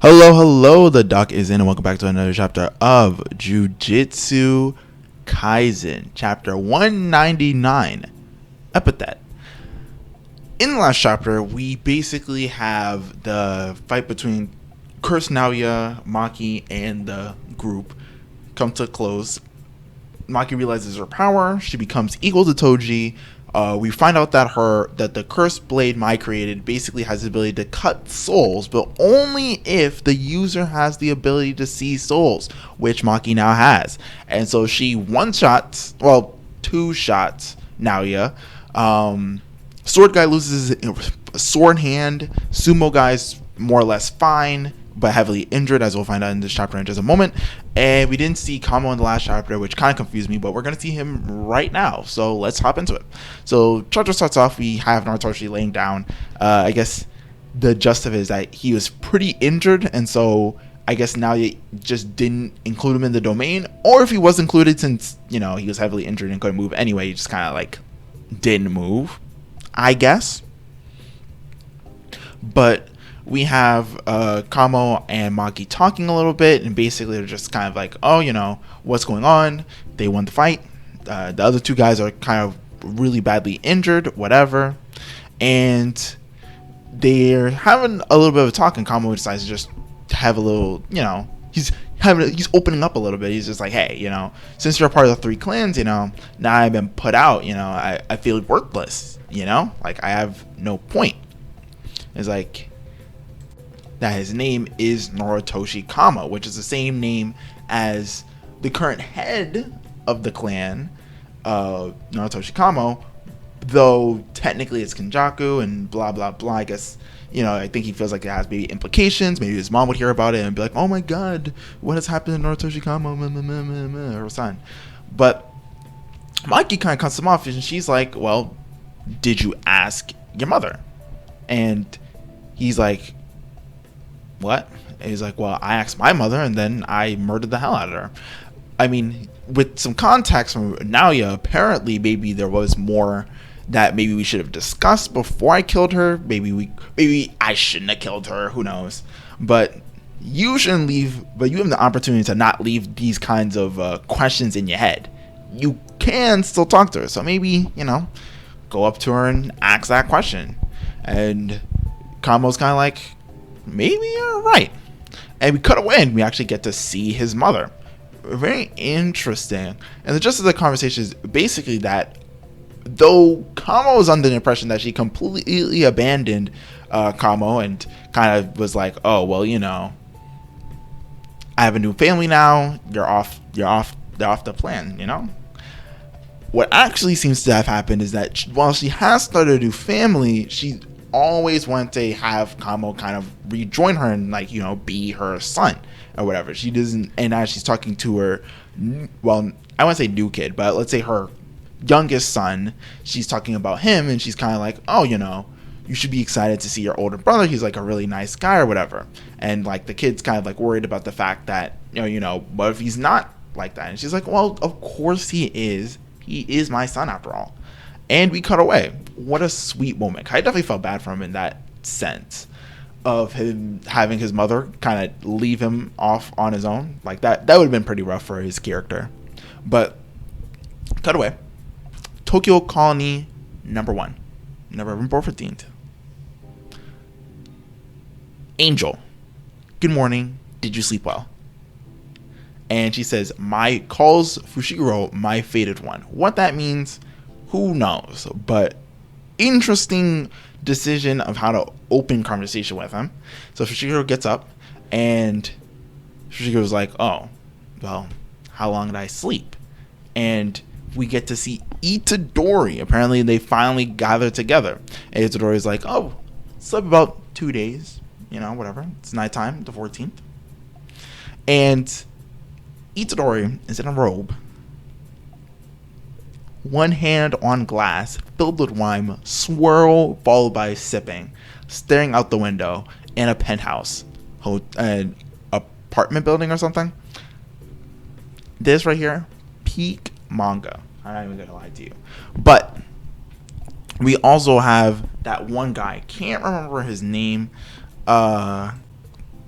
Hello, the doc is in, and welcome back to another chapter of Jujutsu Kaisen, chapter 199, Epithet. In the last chapter, we basically have the fight between Curse Naoya, Maki, and the group come to a close. Maki realizes her power, she becomes equal to Toji. We find out that the cursed blade Mai created basically has the ability to cut souls, but only if the user has the ability to see souls, which Maki now has. And so she two shots Naoya. Sword guy loses a sword hand. Sumo guy's more or less fine, but heavily injured, as we'll find out in this chapter in just a moment. And we didn't see Kamo in the last chapter, which kind of confused me, but we're going to see him right now. So let's hop into it. So chapter starts off, we have Narutoshi laying down. I guess the gist of it is that he was pretty injured, and so I guess now you just didn't include him in the domain. Or if he was included, since, he was heavily injured and couldn't move anyway, he just kind of like didn't move, I guess. But we have Kamo and Maki talking a little bit, and basically they're just kind of like, what's going on? They won the fight. The other two guys are kind of really badly injured, whatever. And they're having a little bit of a talk, and Kamo decides to just have a little, he's opening up a little bit. He's just like, hey, since you're a part of the three clans, now I've been put out, I feel worthless, like I have no point. It's like that his name is Narutoshi Kamo, which is the same name as the current head of the clan, Narutoshi Kamo, though technically it's Kenjaku and blah blah blah. I guess I think he feels like it has maybe implications. Maybe his mom would hear about it and be like, oh my god, what has happened to Narutoshi Kamo, her son. But Maki kind of cuts him off, and she's like, well, did you ask your mother? And he's like, what? And he's like, well, I asked my mother, and then I murdered the hell out of her. I mean, with some context from Naoya, apparently maybe there was more that maybe we should have discussed before I killed her. Maybe I shouldn't have killed her. Who knows? But you shouldn't leave. But you have the opportunity to not leave these kinds of questions in your head. You can still talk to her. So maybe go up to her and ask that question. And Kamo's kind of like, maybe you're right. And we cut away, and we actually get to see his mother. Very interesting. And the gist of the conversation is basically that though Kamo was under the impression that she completely abandoned Kamo and kind of was like, oh, well, I have a new family now. They're off the plan, What actually seems to have happened is that while she has started a new family, she always wanted to have Kamo kind of rejoin her and be her son or whatever. She doesn't, and as she's talking to her, well, I wouldn't say new kid, but let's say her youngest son, she's talking about him, and she's kind of like, oh, you should be excited to see your older brother. He's like a really nice guy or whatever. And like the kid's kind of like worried about the fact that what if he's not like that? And she's like, well, of course he is. He is my son after all. And we cut away. What a sweet moment. I definitely felt bad for him in that sense of him having his mother kind of leave him off on his own. Like that would have been pretty rough for his character. But cut away. Tokyo Colony #1, November 14th. Angel, good morning. Did you sleep well? And she says, Mai calls Fushiguro my fated one. What that means, who knows? But interesting decision of how to open conversation with him. So Fushiguro gets up, and Fushigiro's like, oh, well, how long did I sleep? And we get to see Itadori. Apparently they finally gathered together. And Itadori's like, oh, slept about 2 days. Whatever. It's nighttime, the 14th. And Itadori is in a robe, one hand on glass, filled with wine, swirl followed by sipping, staring out the window in a penthouse, an apartment building or something. This right here, peak manga. I'm not even gonna lie to you. But we also have that one guy, can't remember his name,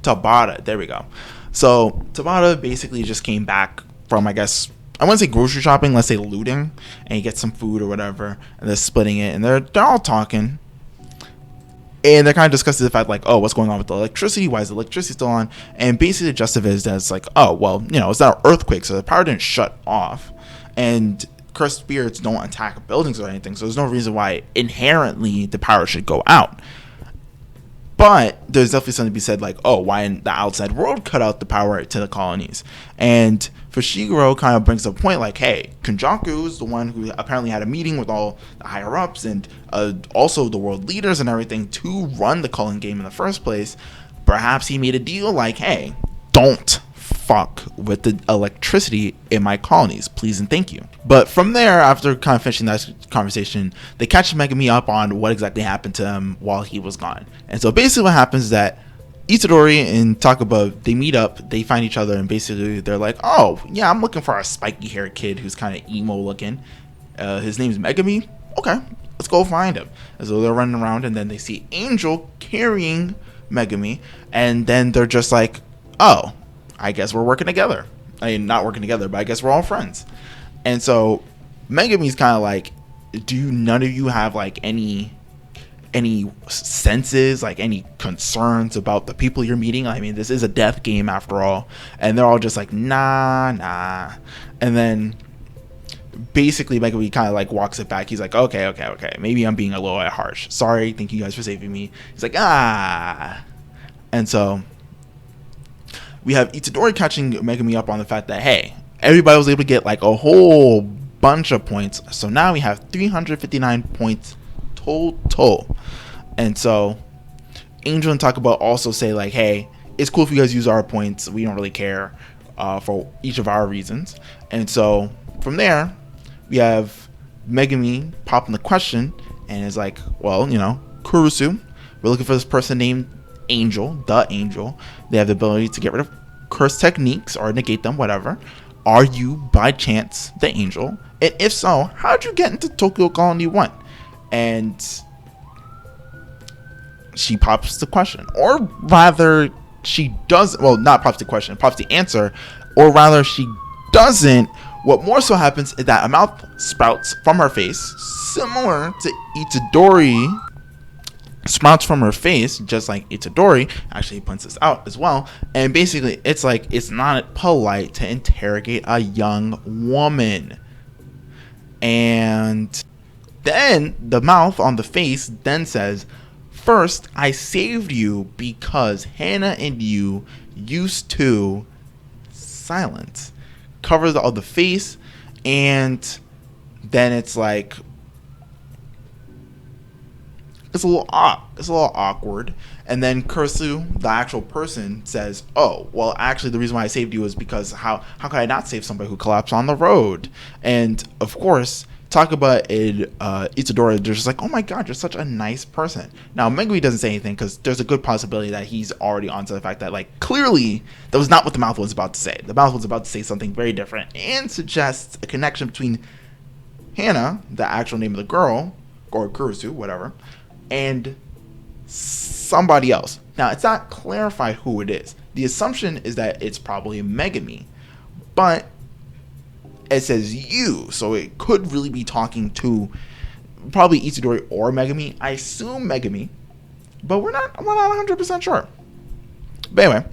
Tabata. There we go. So Tabata basically just came back from, I guess, I wouldn't say grocery shopping, let's say looting, and he gets some food or whatever, and they're splitting it, and they're all talking, and they're kind of discussing the fact like, oh, what's going on with the electricity? Why is the electricity still on? And basically the gist of it is that it's like, oh, well, it's not an earthquake, so the power didn't shut off, and cursed spirits don't attack buildings or anything, so there's no reason why inherently the power should go out. But there's definitely something to be said like, oh, why in the outside world cut out the power to the colonies? And Fushiguro kind of brings up a point like, hey, Kunjaku is the one who apparently had a meeting with all the higher-ups and also the world leaders and everything to run the Cullen game in the first place. Perhaps he made a deal like, hey, don't fuck with the electricity in my colonies, please and thank you. But from there, after kind of finishing that conversation, they catch Megami up on what exactly happened to him while he was gone. And so basically what happens is that Itadori and Takaba, they meet up, they find each other, and basically they're like, oh yeah, I'm looking for a spiky haired kid who's kind of emo looking. His name's Megami. Okay, let's go find him. And so they're running around, and then they see Angel carrying Megami, and then they're just like, oh, I guess we're working together. I mean, not working together, but I guess we're all friends. And so Megami's kind of like, none of you have like any senses, like any concerns about the people you're meeting? I mean, this is a death game after all. And they're all just like, nah. And then basically Megami kind of like walks it back. He's like, okay. Maybe I'm being a little bit harsh. Sorry, thank you guys for saving me. He's like, ah. And so we have Itadori catching Megami up on the fact that, hey, everybody was able to get like a whole bunch of points. So now we have 359 points total. And so Angel and Takaba also say like, hey, it's cool if you guys use our points. We don't really care for each of our reasons. And so from there, we have Megami popping the question and is like, well, Kurusu, we're looking for this person named Angel, the Angel. They have the ability to get rid of curse techniques or negate them, whatever. Are you by chance the Angel? And if so, how'd you get into Tokyo Colony 1? And she pops the question, or rather she does, well, not pops the question, pops the answer, or rather she doesn't. What more so happens is that a mouth sprouts from her face, similar to Itadori sprouts from her face, just like Itadori. Actually, he points this out as well. And basically, it's like, it's not polite to interrogate a young woman. And then the mouth on the face then says, first, I saved you because Hannah and you used to silence. Covers all the face, and then it's like, it's a little awkward. And then Kursu, the actual person, says, oh, well, actually the reason why I saved you is because how could I not save somebody who collapsed on the road? And of course, Takaba and Itadori, they're just like, oh my god, you're such a nice person. Now Megumi doesn't say anything because there's a good possibility that he's already onto the fact that, like, clearly that was not what the mouth was about to say. The mouth was about to say something very different and suggests a connection between Hannah, the actual name of the girl, or Kurusu, whatever, and somebody else. Now, it's not clarified who it is. The assumption is that it's probably Megami, but it says you, so it could really be talking to probably Itadori or Megami. I assume Megami, but we're not 100% sure. But anyway,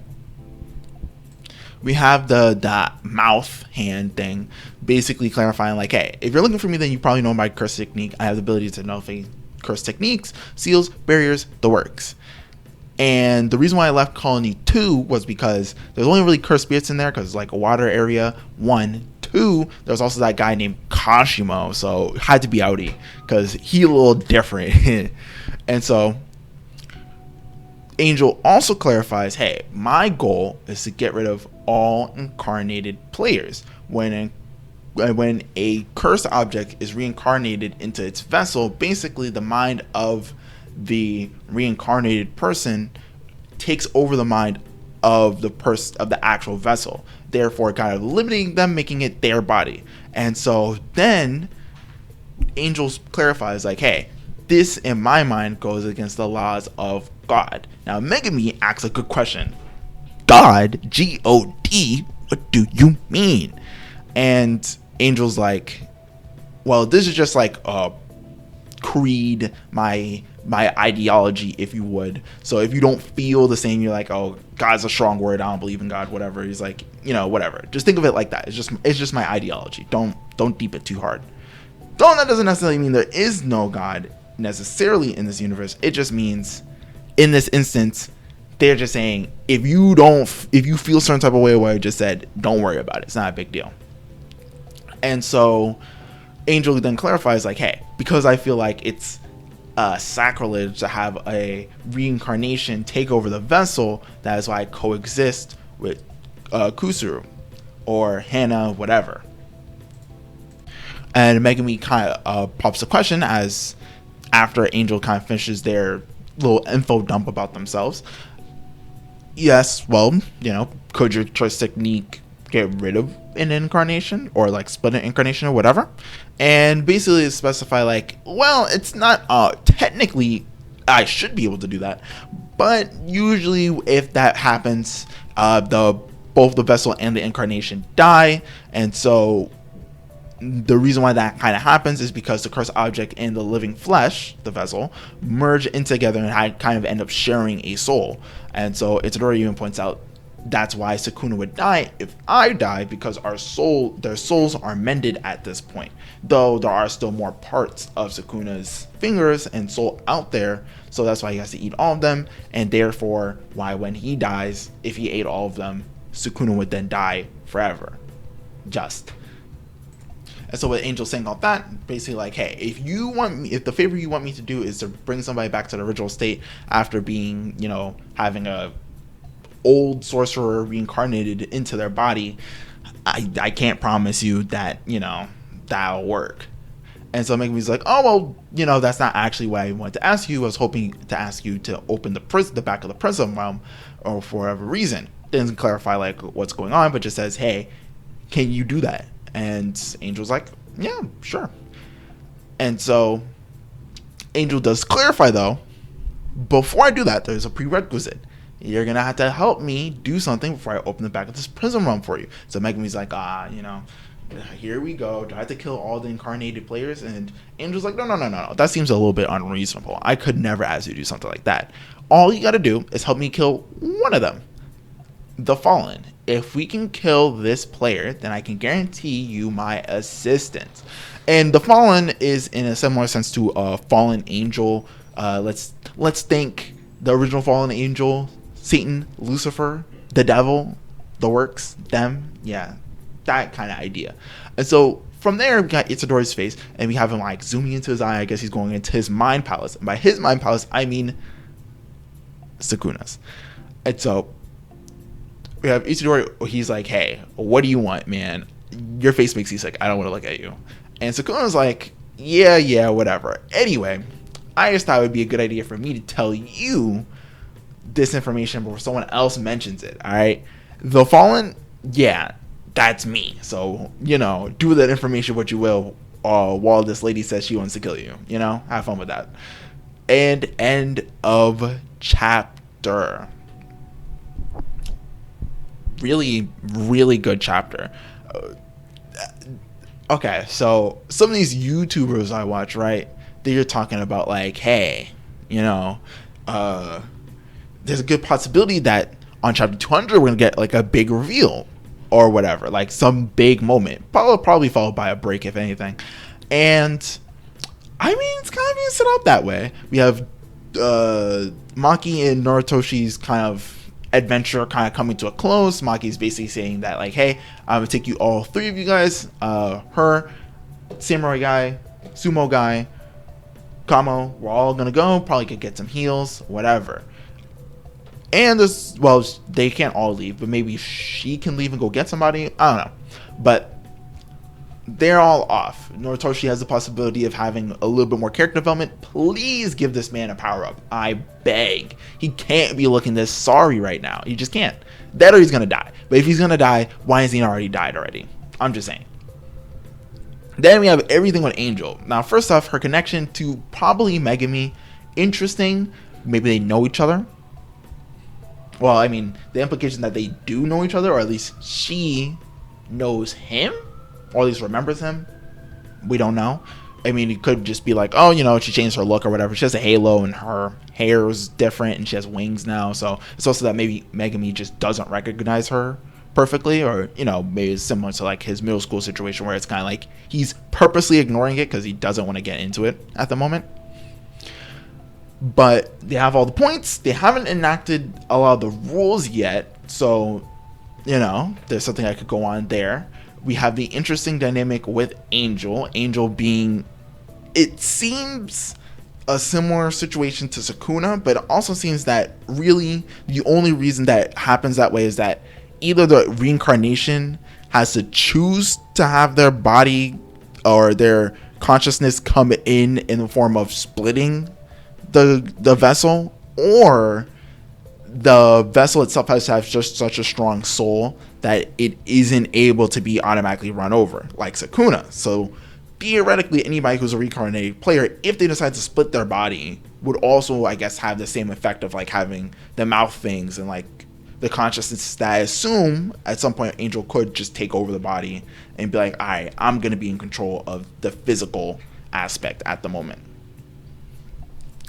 we have the mouth hand thing basically clarifying, like, hey, if you're looking for me, then you probably know my curse technique. I have the ability to know curse techniques, seals, barriers, the works. And the reason why I left Colony 2 was because there's only really cursed spirits in there because it's like a water area, 1. 2, there's also that guy named Kashimo, so it had to be Audi because he a little different. And so Angel also clarifies, hey, my goal is to get rid of all incarnated players. When a cursed object is reincarnated into its vessel, basically the mind of the reincarnated person takes over the mind of the actual vessel, therefore kind of limiting them, making it their body. And so then Angel clarifies, like, hey, this in my mind goes against the laws of God. Now Megami asks a good question. God, God, what do you mean? And Angel's like, well, this is just like a creed, my ideology, if you would. So if you don't feel the same, you're like, oh, God's a strong word, I don't believe in God, whatever. He's like, you know, whatever. Just think of it like that. It's just my ideology. Don't deep it too hard. Though that doesn't necessarily mean there is no God necessarily in this universe. It just means in this instance, they're just saying, if you feel certain type of way, what I just said, don't worry about it. It's not a big deal. And so Angel then clarifies, like, hey, because I feel like it's sacrilege to have a reincarnation take over the vessel, that is why I coexist with Kusuru or Hannah, whatever. And Megumi kind of pops a question as after Angel kind of finishes their little info dump about themselves. Yes, well, you know, could your choice technique get rid of an incarnation or like split an incarnation or whatever? And basically specify like, well, it's not technically I should be able to do that, but usually if that happens, both the vessel and the incarnation die, and so the reason why that kind of happens is because the cursed object and the living flesh, the vessel, merge in together and kind of end up sharing a soul. And so Itadori even points out that's why Sukuna would die if I die, because their souls are mended at this point. Though there are still more parts of Sukuna's fingers and soul out there, so that's why he has to eat all of them, and therefore why when he dies, if he ate all of them, Sukuna would then die forever. And so with Angel saying all that, basically like, hey, if the favor you want me to do is to bring somebody back to the original state after being, you know, having a old sorcerer reincarnated into their body, I can't promise you that, you know, that'll work. And so Megumi's like, oh, well, you know, that's not actually what I wanted to ask you. I was hoping to ask you to open the back of the prison realm, or for whatever reason. Doesn't clarify like what's going on, but just says, hey, can you do that? And Angel's like, yeah, sure. And so Angel does clarify, though, before I do that, there's a prerequisite. You're going to have to help me do something before I open the back of this prison realm for you. So Megumi's like, you know, here we go. Do I have to kill all the incarnated players? And Angel's like, no. That seems a little bit unreasonable. I could never ask you to do something like that. All you got to do is help me kill one of them, the Fallen. If we can kill this player, then I can guarantee you my assistance. And the Fallen is in a similar sense to a fallen angel. Let's think the original fallen angel, Satan, Lucifer, the devil, the works, them. Yeah, that kind of idea. And so from there, we got Itadori's face, and we have him like zooming into his eye. I guess he's going into his mind palace. And by his mind palace, I mean Sukuna's. And so we have Itadori. He's like, hey, what do you want, man? Your face makes me sick. I don't want to look at you. And Sukuna's like, yeah, whatever. Anyway, I just thought it would be a good idea for me to tell you this information before someone else mentions it, all right? The Fallen, yeah, that's me. So, you know, do with that information what you will while this lady says she wants to kill you. You know, have fun with that. And end of chapter. Really, really good chapter. Okay, so some of these YouTubers I watch, right? They're talking about like, hey, you know, there's a good possibility that on chapter 200 we're gonna get like a big reveal or whatever, like some big moment, probably followed by a break if anything. And I mean, it's kind of being set up that way. We have Maki and Norotoshi's kind of adventure kind of coming to a close. Maki's basically saying that like, hey, I'm gonna take you, all three of you guys, her, samurai guy, sumo guy, Kamo, we're all gonna go, probably could get some heals, whatever. And this, well, they can't all leave, but maybe she can leave and go get somebody, I don't know. But they're all off. Noritoshi has the possibility of having a little bit more character development. Please give this man a power up, I beg. He can't be looking this sorry right now. He just can't. That or he's gonna die. But if he's gonna die, why has he already died already? I'm just saying. Then we have everything with Angel. Now, first off, her connection to probably Megumi, interesting. Maybe they know each other. well, I mean, the implication that they do know each other, or at least she knows him, or at least remembers him. We don't know. I mean, it could just be like, oh, you know, she changed her look or whatever. She has a halo and her hair is different and she has wings now. So it's also that maybe Megami just doesn't recognize her perfectly, or, you know, maybe it's similar to like his middle school situation where it's kind of like he's purposely ignoring it because he doesn't want to get into it at the moment. But they have all the points. They haven't enacted a lot of the rules yet. So, you know, there's something I could go on there. We have the interesting dynamic with Angel. Angel being, it seems a similar situation to Sukuna, but it also seems that really the only reason that happens that way is that either the reincarnation has to choose to have their body or their consciousness come in the form of splitting the vessel, or the vessel itself has to have just such a strong soul that it isn't able to be automatically run over like Sukuna. So theoretically, anybody who's a reincarnated player, if they decide to split their body, would also, I guess, have the same effect of like having the mouth things and like the consciousness that I assume at some point Angel could just take over the body and be like, all right, I'm going to be in control of the physical aspect at the moment.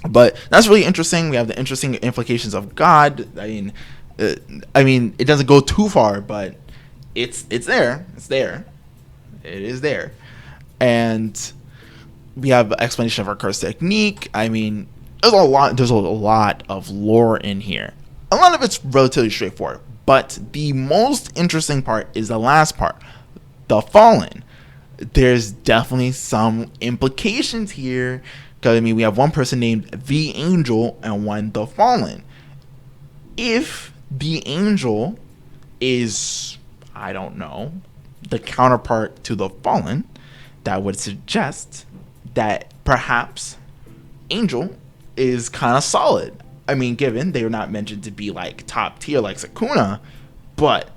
But that's really interesting. We have the interesting implications of God. I mean, it doesn't go too far, but it's there. It's there. It is there. And we have an explanation of our curse technique. I mean, there's a lot of lore in here. A lot of it's relatively straightforward, but the most interesting part is the last part, the Fallen. There's definitely some implications here. Because, I mean, we have one person named the Angel and one the Fallen. If the Angel is, I don't know, the counterpart to the Fallen, that would suggest that perhaps Angel is kind of solid. I mean, given they were not mentioned to be like top tier like Sukuna, but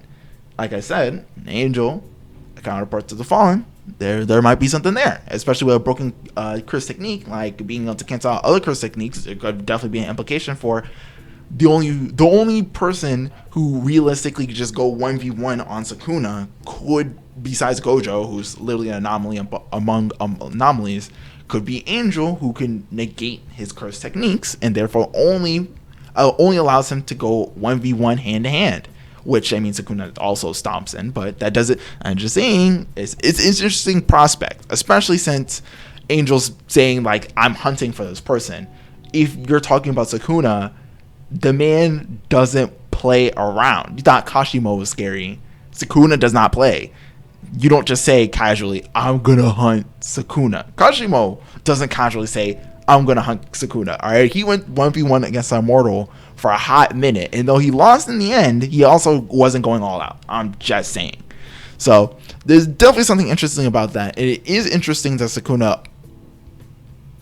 like I said, Angel, a counterpart to the Fallen, there might be something there, especially with a broken curse technique, like being able to cancel out other curse techniques. It could definitely be an implication for the only person who realistically could just go 1v1 on Sukuna could, besides Gojo, who's literally an anomaly among anomalies, could be Angel, who can negate his curse techniques and therefore only allows him to go 1v1 hand to hand. Which, I mean, Sukuna also stomps in, but that doesn't. I'm just saying, it's an interesting prospect, especially since Angel's saying, like, I'm hunting for this person. If you're talking about Sukuna, the man doesn't play around. You thought Kashimo was scary. Sukuna does not play. You don't just say casually, I'm gonna hunt Sukuna. Kashimo doesn't casually say, I'm gonna hunt Sukuna. Alright, he went 1v1 against Immortal for a hot minute, and though he lost in the end, he also wasn't going all out. I'm just saying. So there's definitely something interesting about that. And it is interesting that Sukuna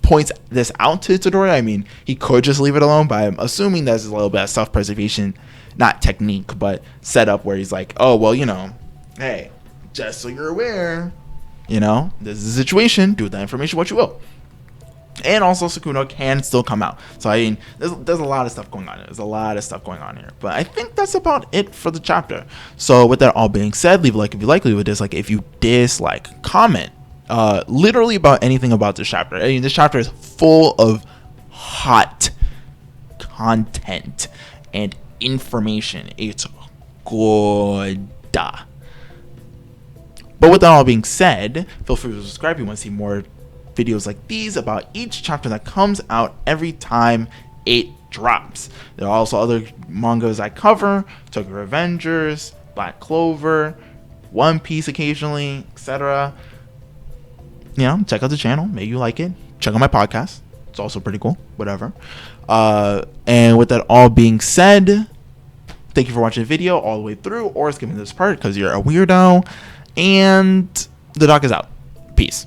points this out to Itadori. I mean, he could just leave it alone, but I'm assuming there's a little bit of self-preservation, not technique, but setup where he's like, oh, well, you know, hey, just so you're aware, you know, this is a situation, do with that information what you will. And also Sukuna can still come out. So I mean, there's a lot of stuff going on. There's a lot of stuff going on here. But I think that's about it for the chapter. So with that all being said, leave a like if you like, leave a dislike if you dislike. Comment literally about anything about this chapter. I mean, this chapter is full of hot content and information. It's good. But with that all being said, feel free to subscribe if you want to see more videos like these about each chapter that comes out every time it drops. There are also other mangas I cover, Tokyo Revengers, Black Clover, One Piece occasionally, etc. You know, check out the channel, maybe you like it. Check out my podcast, it's also pretty cool, whatever. And with that all being said, thank you for watching the video all the way through, or skipping this part because you're a weirdo, and the doc is out. Peace.